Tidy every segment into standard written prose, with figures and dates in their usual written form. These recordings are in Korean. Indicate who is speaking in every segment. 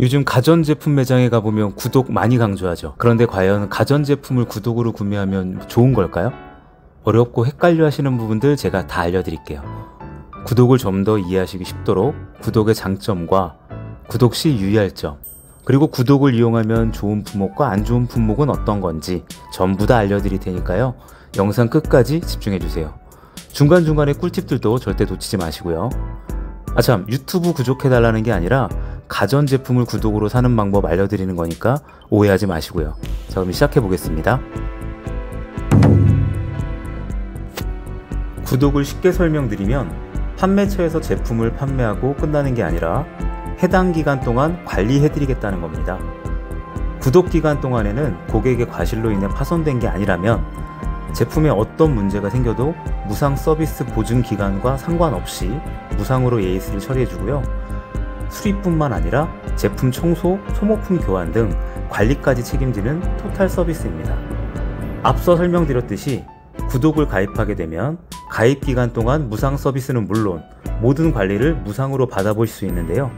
Speaker 1: 요즘 가전제품 매장에 가보면 구독 많이 강조하죠. 그런데 과연 가전제품을 구독으로 구매하면 좋은 걸까요? 어렵고 헷갈려 하시는 부분들 제가 다 알려드릴게요. 구독을 좀 더 이해하시기 쉽도록 구독의 장점과 구독 시 유의할 점, 그리고 구독을 이용하면 좋은 품목과 안 좋은 품목은 어떤 건지 전부 다 알려드릴 테니까요. 영상 끝까지 집중해주세요. 중간중간에 꿀팁들도 절대 놓치지 마시고요. 아참, 유튜브 구독해달라는 게 아니라 가전제품을 구독으로 사는 방법 알려드리는 거니까 오해하지 마시고요. 자, 그럼 시작해보겠습니다. 구독을 쉽게 설명드리면 판매처에서 제품을 판매하고 끝나는 게 아니라 해당 기간 동안 관리해드리겠다는 겁니다. 구독 기간 동안에는 고객의 과실로 인해 파손된 게 아니라면 제품에 어떤 문제가 생겨도 무상 서비스 보증 기간과 상관없이 무상으로 AS를 처리해주고요. 수리뿐만 아니라 제품 청소, 소모품 교환 등 관리까지 책임지는 토탈 서비스입니다. 앞서 설명드렸듯이 구독을 가입하게 되면 가입 기간 동안 무상 서비스는 물론 모든 관리를 무상으로 받아보실 수 있는데요.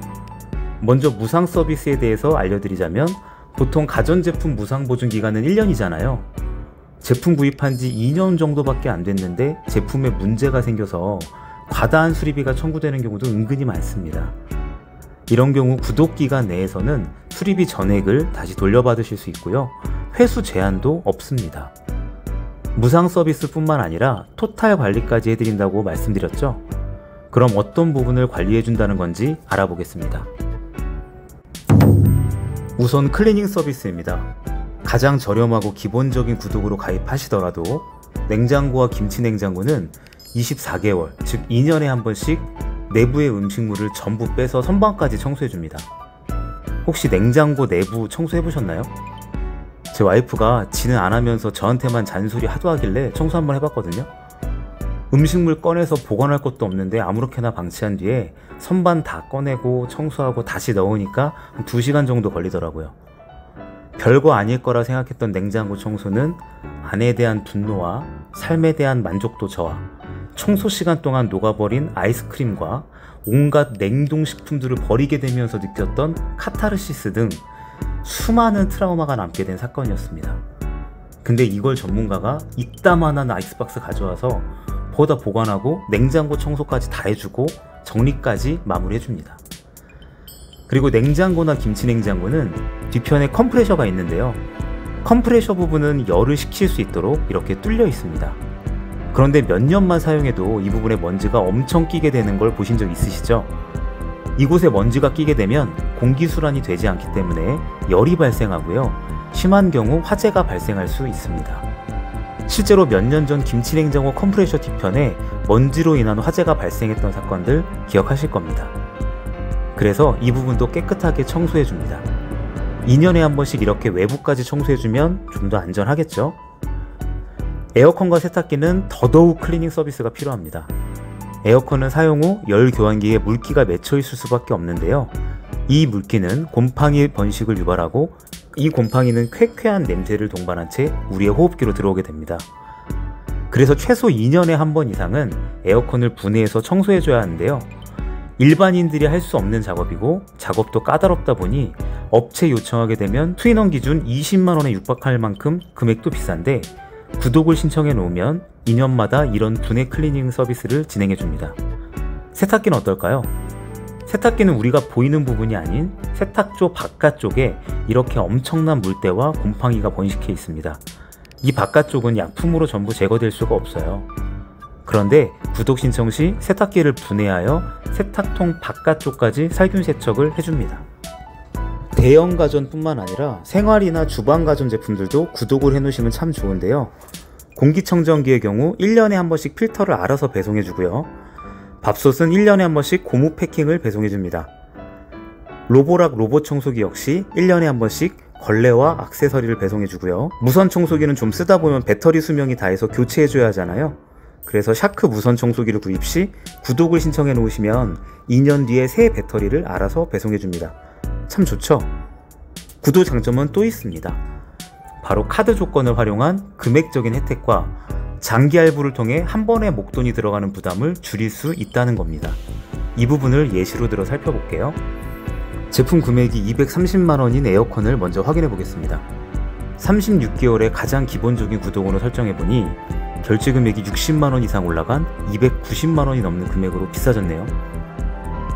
Speaker 1: 먼저 무상 서비스에 대해서 알려드리자면 보통 가전제품 무상 보증 기간은 1년이잖아요. 제품 구입한 지 2년 정도밖에 안 됐는데 제품에 문제가 생겨서 과다한 수리비가 청구되는 경우도 은근히 많습니다. 이런 경우 구독 기간 내에서는 수리비 전액을 다시 돌려받으실 수 있고요. 회수 제한도 없습니다. 무상 서비스 뿐만 아니라 토탈 관리까지 해드린다고 말씀드렸죠. 그럼 어떤 부분을 관리해준다는 건지 알아보겠습니다. 우선 클리닝 서비스입니다. 가장 저렴하고 기본적인 구독으로 가입하시더라도 냉장고와 김치 냉장고는 24개월, 즉 2년에 한 번씩 내부의 음식물을 전부 빼서 선반까지 청소해줍니다. 혹시 냉장고 내부 청소해보셨나요? 제 와이프가 지는 안 하면서 저한테만 잔소리 하도 하길래 청소 한번 해봤거든요. 음식물 꺼내서 보관할 것도 없는데 아무렇게나 방치한 뒤에 선반 다 꺼내고 청소하고 다시 넣으니까 한 2시간 정도 걸리더라고요. 별거 아닐 거라 생각했던 냉장고 청소는 아내에 대한 분노와 삶에 대한 만족도 저하, 청소 시간 동안 녹아버린 아이스크림과 온갖 냉동식품들을 버리게 되면서 느꼈던 카타르시스 등 수많은 트라우마가 남게 된 사건이었습니다. 근데 이걸 전문가가 이따만한 아이스박스 가져와서 거기다 보관하고 냉장고 청소까지 다 해주고 정리까지 마무리해줍니다. 그리고 냉장고나 김치 냉장고는 뒤편에 컴프레셔가 있는데요. 컴프레셔 부분은 열을 식힐 수 있도록 이렇게 뚫려 있습니다. 그런데 몇 년만 사용해도 이 부분에 먼지가 엄청 끼게 되는 걸 보신 적 있으시죠? 이곳에 먼지가 끼게 되면 공기순환이 되지 않기 때문에 열이 발생하고요. 심한 경우 화재가 발생할 수 있습니다. 실제로 몇 년 전 김치냉장고 컴프레셔 뒤편에 먼지로 인한 화재가 발생했던 사건들 기억하실 겁니다. 그래서 이 부분도 깨끗하게 청소해줍니다. 2년에 한 번씩 이렇게 외부까지 청소해주면 좀 더 안전하겠죠? 에어컨과 세탁기는 더더욱 클리닝 서비스가 필요합니다. 에어컨은 사용 후 열 교환기에 물기가 맺혀 있을 수밖에 없는데요. 이 물기는 곰팡이 번식을 유발하고 이 곰팡이는 쾌쾌한 냄새를 동반한 채 우리의 호흡기로 들어오게 됩니다. 그래서 최소 2년에 한 번 이상은 에어컨을 분해해서 청소해줘야 하는데요. 일반인들이 할 수 없는 작업이고 작업도 까다롭다 보니 업체 요청하게 되면 투인원 기준 20만원에 육박할 만큼 금액도 비싼데 구독을 신청해 놓으면 2년마다 이런 분해 클리닝 서비스를 진행해 줍니다. 세탁기는 어떨까요? 세탁기는 우리가 보이는 부분이 아닌 세탁조 바깥쪽에 이렇게 엄청난 물때와 곰팡이가 번식해 있습니다. 이 바깥쪽은 약품으로 전부 제거될 수가 없어요. 그런데 구독 신청 시 세탁기를 분해하여 세탁통 바깥쪽까지 살균 세척을 해줍니다. 대형 가전뿐만 아니라 생활이나 주방 가전 제품들도 구독을 해놓으시면 참 좋은데요. 공기청정기의 경우 1년에 한 번씩 필터를 알아서 배송해주고요. 밥솥은 1년에 한 번씩 고무 패킹을 배송해줍니다. 로보락 로봇 청소기 역시 1년에 한 번씩 걸레와 액세서리를 배송해주고요. 무선 청소기는 좀 쓰다 보면 배터리 수명이 다해서 교체해줘야 하잖아요. 그래서 샤크 무선 청소기를 구입 시 구독을 신청해 놓으시면 2년 뒤에 새 배터리를 알아서 배송해줍니다. 참 좋죠? 구독 장점은 또 있습니다. 바로 카드 조건을 활용한 금액적인 혜택과 장기 할부를 통해 한 번에 목돈이 들어가는 부담을 줄일 수 있다는 겁니다. 이 부분을 예시로 들어 살펴볼게요. 제품 구매액이 230만원인 에어컨을 먼저 확인해 보겠습니다. 36개월의 가장 기본적인 구독으로 설정해보니 결제 금액이 60만원 이상 올라간 290만원이 넘는 금액으로 비싸졌네요.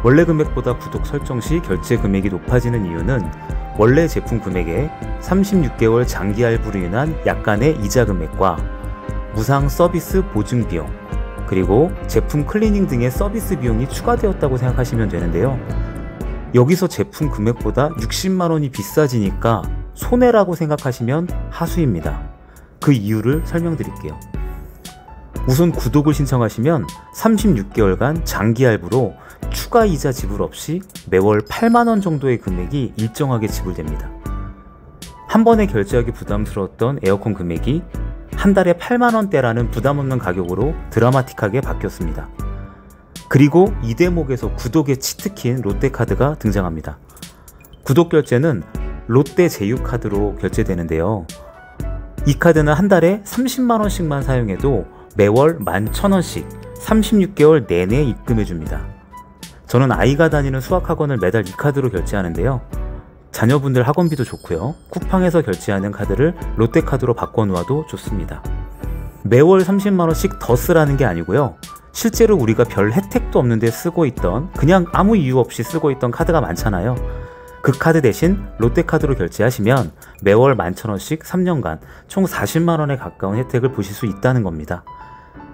Speaker 1: 원래 금액보다 구독 설정 시 결제 금액이 높아지는 이유는 원래 제품 금액에 36개월 장기 할부로 인한 약간의 이자 금액과 무상 서비스 보증 비용, 그리고 제품 클리닝 등의 서비스 비용이 추가되었다고 생각하시면 되는데요. 여기서 제품 금액보다 60만원이 비싸지니까 손해라고 생각하시면 하수입니다. 그 이유를 설명드릴게요. 우선 구독을 신청하시면 36개월간 장기 할부로 추가 이자 지불 없이 매월 8만원 정도의 금액이 일정하게 지불됩니다. 한 번에 결제하기 부담스러웠던 에어컨 금액이 한 달에 8만원대라는 부담없는 가격으로 드라마틱하게 바뀌었습니다. 그리고 이 대목에서 구독에 치트킨 롯데카드가 등장합니다. 구독 결제는 롯데 제휴카드로 결제되는데요. 이 카드는 한 달에 30만원씩만 사용해도 매월 11,000원씩 36개월 내내 입금해줍니다. 저는 아이가 다니는 수학학원을 매달 이 카드로 결제하는데요. 자녀분들 학원비도 좋고요. 쿠팡에서 결제하는 카드를 롯데카드로 바꿔놓아도 좋습니다. 매월 30만원씩 더 쓰라는 게 아니고요. 실제로 우리가 별 혜택도 없는데 쓰고 있던, 그냥 아무 이유 없이 쓰고 있던 카드가 많잖아요. 그 카드 대신 롯데카드로 결제하시면 매월 11,000원씩 3년간 총 40만원에 가까운 혜택을 보실 수 있다는 겁니다.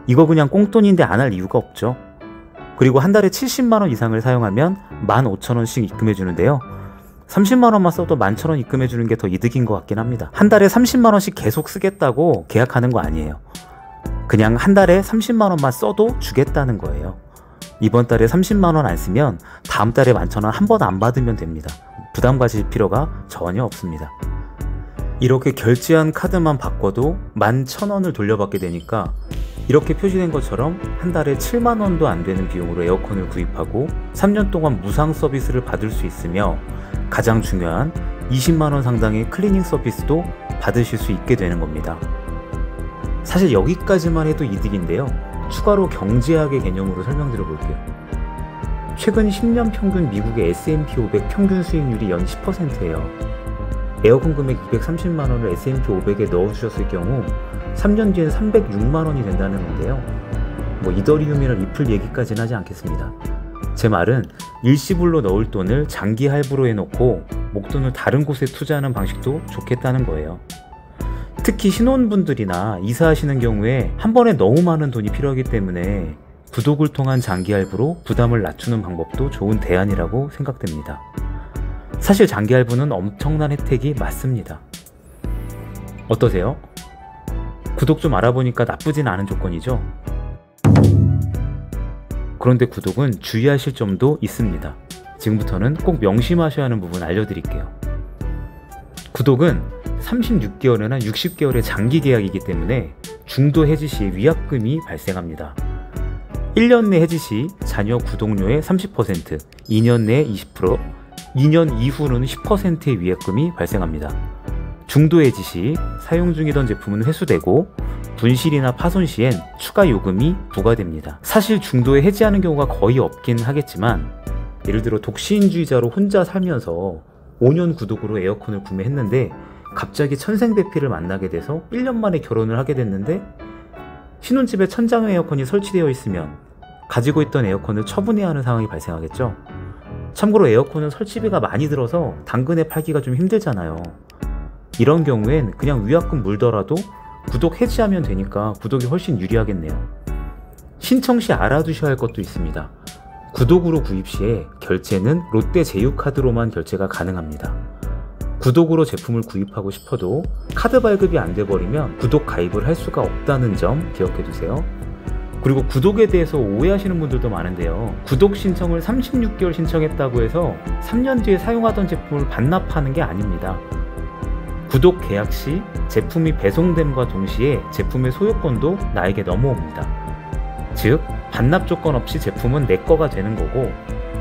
Speaker 1: 이거 그냥 꽁돈인데 안 할 이유가 없죠. 그리고 한 달에 70만원 이상을 사용하면 15,000원씩 입금해주는데요. 30만원만 써도 11,000원 입금해주는 게 더 이득인 것 같긴 합니다. 한 달에 30만원씩 계속 쓰겠다고 계약하는 거 아니에요. 그냥 한 달에 30만원만 써도 주겠다는 거예요. 이번 달에 30만원 안 쓰면 다음 달에 11,000원 한 번 안 받으면 됩니다. 부담 가질 필요가 전혀 없습니다. 이렇게 결제한 카드만 바꿔도 11,000원을 돌려받게 되니까 이렇게 표시된 것처럼 한 달에 7만원도 안 되는 비용으로 에어컨을 구입하고 3년 동안 무상 서비스를 받을 수 있으며 가장 중요한 20만원 상당의 클리닝 서비스도 받으실 수 있게 되는 겁니다. 사실 여기까지만 해도 이득인데요. 추가로 경제학의 개념으로 설명드려 볼게요. 최근 10년 평균 미국의 S&P 500 평균 수익률이 연 10%예요. 에어컨 금액 230만원을 S&P 500에 넣어주셨을 경우 3년 뒤엔 306만원이 된다는 건데요. 뭐 이더리움이나 리플 얘기까지는 하지 않겠습니다. 제 말은 일시불로 넣을 돈을 장기 할부로 해놓고 목돈을 다른 곳에 투자하는 방식도 좋겠다는 거예요. 특히 신혼분들이나 이사하시는 경우에 한 번에 너무 많은 돈이 필요하기 때문에 구독을 통한 장기 할부로 부담을 낮추는 방법도 좋은 대안이라고 생각됩니다. 사실 장기 할부는 엄청난 혜택이 맞습니다. 어떠세요? 구독 좀 알아보니까 나쁘진 않은 조건이죠? 그런데 구독은 주의하실 점도 있습니다. 지금부터는 꼭 명심하셔야 하는 부분 알려드릴게요. 구독은 36개월이나 60개월의 장기 계약이기 때문에 중도 해지 시 위약금이 발생합니다. 1년 내 해지 시 자녀 구독료의 30%, 2년 내 20%, 2년 이후로는 10%의 위약금이 발생합니다. 중도 해지 시 사용 중이던 제품은 회수되고 분실이나 파손 시엔 추가 요금이 부과됩니다. 사실 중도에 해지하는 경우가 거의 없긴 하겠지만 예를 들어 독신주의자로 혼자 살면서 5년 구독으로 에어컨을 구매했는데 갑자기 천생배필을 만나게 돼서 1년 만에 결혼을 하게 됐는데 신혼집에 천장 에어컨이 설치되어 있으면 가지고 있던 에어컨을 처분해야 하는 상황이 발생하겠죠. 참고로 에어컨은 설치비가 많이 들어서 당근에 팔기가 좀 힘들잖아요. 이런 경우엔 그냥 위약금 물더라도 구독 해지하면 되니까 구독이 훨씬 유리하겠네요. 신청 시 알아두셔야 할 것도 있습니다. 구독으로 구입 시에 결제는 롯데 제휴카드로만 결제가 가능합니다. 구독으로 제품을 구입하고 싶어도 카드 발급이 안 돼버리면 구독 가입을 할 수가 없다는 점 기억해두세요. 그리고 구독에 대해서 오해하시는 분들도 많은데요. 구독 신청을 36개월 신청했다고 해서 3년 뒤에 사용하던 제품을 반납하는 게 아닙니다. 구독 계약 시 제품이 배송됨과 동시에 제품의 소유권도 나에게 넘어옵니다. 즉, 반납 조건 없이 제품은 내 거가 되는 거고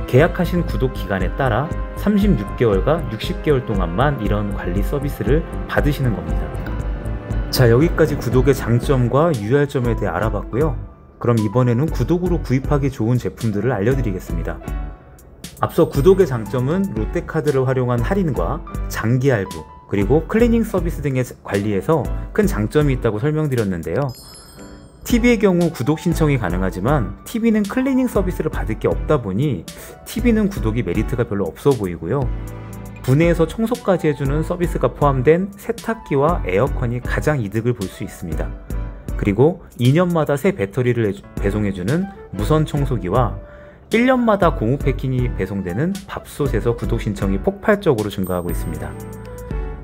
Speaker 1: 계약하신 구독 기간에 따라 36개월과 60개월 동안만 이런 관리 서비스를 받으시는 겁니다. 자, 여기까지 구독의 장점과 유의할 점에 대해 알아봤고요. 그럼 이번에는 구독으로 구입하기 좋은 제품들을 알려드리겠습니다. 앞서 구독의 장점은 롯데카드를 활용한 할인과 장기 할부, 그리고 클리닝 서비스 등의 관리에서 큰 장점이 있다고 설명드렸는데요. TV의 경우 구독 신청이 가능하지만 TV는 클리닝 서비스를 받을 게 없다 보니 TV는 구독이 메리트가 별로 없어 보이고요. 분해해서 청소까지 해주는 서비스가 포함된 세탁기와 에어컨이 가장 이득을 볼 수 있습니다. 그리고 2년마다 새 배터리를 배송해주는 무선 청소기와 1년마다 공후 패킹이 배송되는 밥솥에서 구독 신청이 폭발적으로 증가하고 있습니다.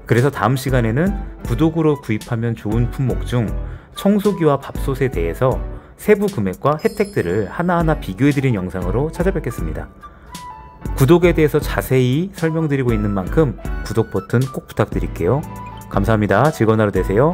Speaker 1: 그래서 다음 시간에는 구독으로 구입하면 좋은 품목 중 청소기와 밥솥에 대해서 세부 금액과 혜택들을 하나하나 비교해드린 영상으로 찾아뵙겠습니다. 구독에 대해서 자세히 설명드리고 있는 만큼 구독 버튼 꼭 부탁드릴게요. 감사합니다. 즐거운 하루 되세요.